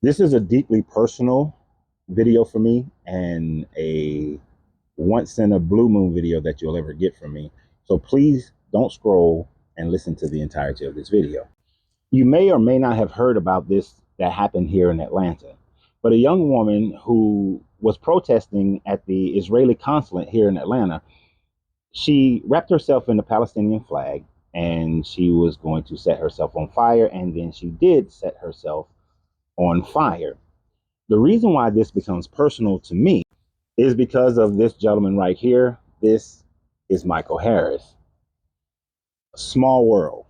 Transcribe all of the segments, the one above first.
This is a deeply personal video for me and a once in a blue moon video that you'll ever get from me. So please don't scroll and listen to the entirety of this video. You may or may not have heard about this that happened here in Atlanta, but a young woman who was protesting at the Israeli consulate here in Atlanta, she wrapped herself in the Palestinian flag and she was going to set herself on fire, and then she did set herself on fire. The reason why this becomes personal to me is because of this gentleman right here. This is Michael Harris. Small world.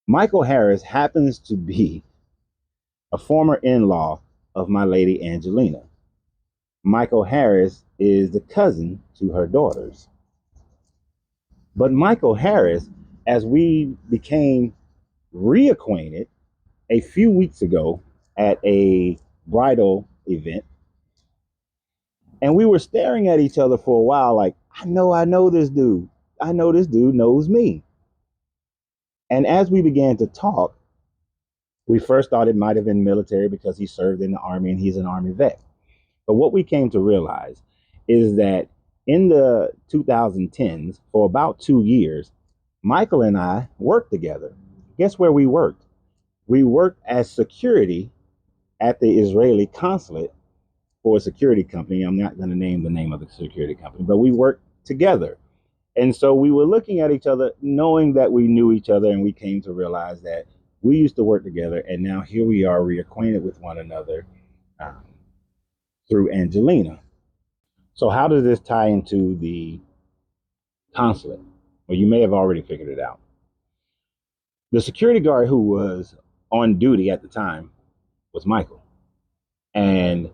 Michael Harris happens to be a former in-law of my lady Angelina. Michael Harris is the cousin to her daughters. But Michael Harris, as we became reacquainted a few weeks ago at a bridal event, and we were staring at each other for a while like, I know this dude. I know this dude knows me. And as we began to talk, we first thought it might have been military because he served in the Army and he's an Army vet. But what we came to realize is that in the 2010s, for about 2 years, Michael and I worked together. Guess where we worked? We worked as security at the Israeli consulate for a security company. I'm not going to name the name of the security company, but we worked together. And so we were looking at each other, knowing that we knew each other, and we came to realize that we used to work together, and now here we are reacquainted with one another through Angelina. So how does this tie into the consulate? Well, you may have already figured it out. The security guard who was on duty at the time was Michael. And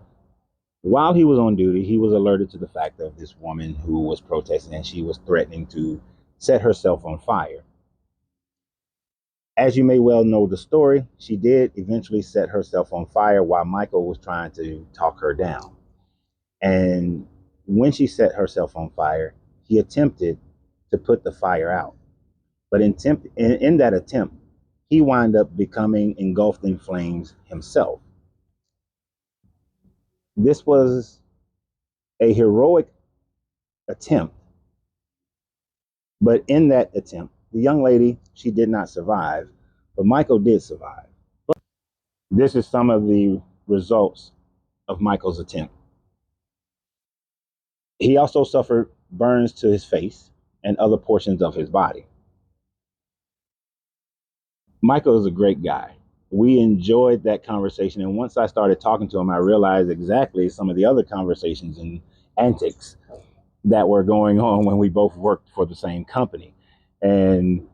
while he was on duty, he was alerted to the fact of this woman who was protesting, and she was threatening to set herself on fire. As you may well know the story, she did eventually set herself on fire while Michael was trying to talk her down. And when she set herself on fire, he attempted to put the fire out. But in that attempt, he wound up becoming engulfed in flames himself. This was a heroic attempt. But in that attempt, the young lady, she did not survive, but Michael did survive. This is some of the results of Michael's attempt. He also suffered burns to his face and other portions of his body. Michael is a great guy. We enjoyed that conversation, and once I started talking to him, I realized exactly some of the other conversations and antics that were going on when we both worked for the same company. And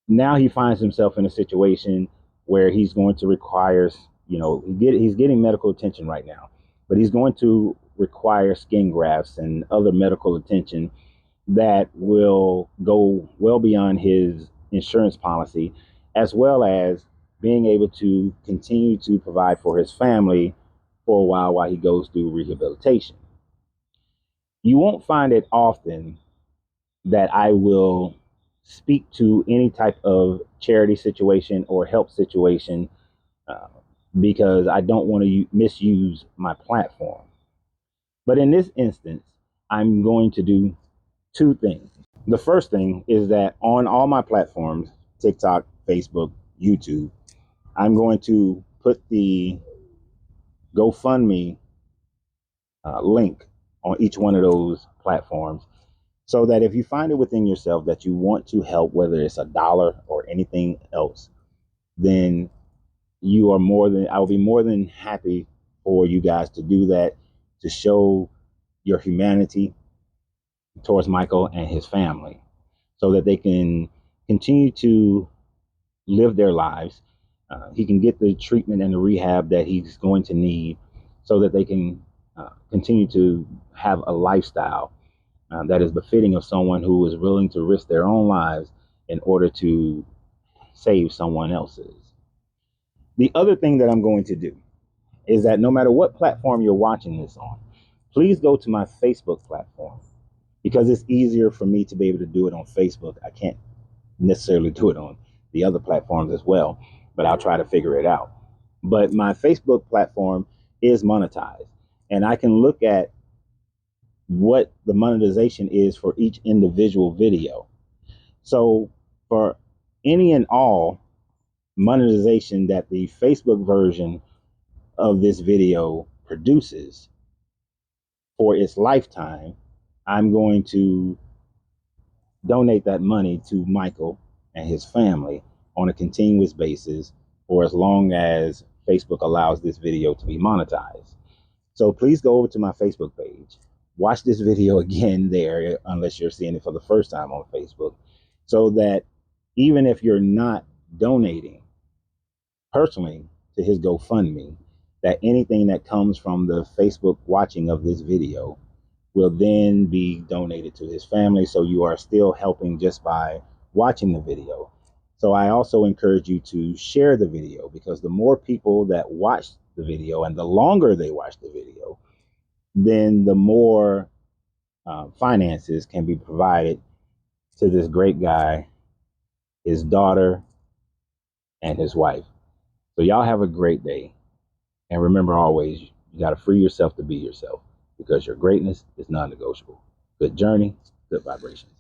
now he finds himself in a situation where he's going to require, he's getting medical attention right now, but he's going to require skin grafts and other medical attention that will go well beyond his insurance policy, as well as being able to continue to provide for his family for a while he goes through rehabilitation. You won't find it often that I will speak to any type of charity situation or help situation because I don't want to misuse my platform. But in this instance, I'm going to do two things. The first thing is that on all my platforms, TikTok, Facebook, YouTube, I'm going to put the GoFundMe link on each one of those platforms, so that if you find it within yourself that you want to help, whether it's $1 or anything else, then I'll be more than happy for you guys to do that, to show your humanity towards Michael and his family, so that they can continue to live their lives. He can get the treatment and the rehab that he's going to need, so that they can continue to have a lifestyle that is befitting of someone who is willing to risk their own lives in order to save someone else's. The other thing that I'm going to do is that no matter what platform you're watching this on, please go to my Facebook platform, because it's easier for me to be able to do it on Facebook. I can't necessarily do it on the other platforms as well, but I'll try to figure it out. But my Facebook platform is monetized, and I can look at what the monetization is for each individual video. So for any and all monetization that the Facebook version of this video produces for its lifetime, I'm going to donate that money to Michael and his family on a continuous basis for as long as Facebook allows this video to be monetized. So please go over to my Facebook page, watch this video again there, unless you're seeing it for the first time on Facebook, so that even if you're not donating personally to his GoFundMe, that anything that comes from the Facebook watching of this video will then be donated to his family. So you are still helping just by watching the video. So I also encourage you to share the video, because the more people that watch the video and the longer they watch the video, then the more finances can be provided to this great guy, his daughter, and his wife. So y'all have a great day. And remember always, you got to free yourself to be yourself, because your greatness is non-negotiable. Good journey, good vibrations.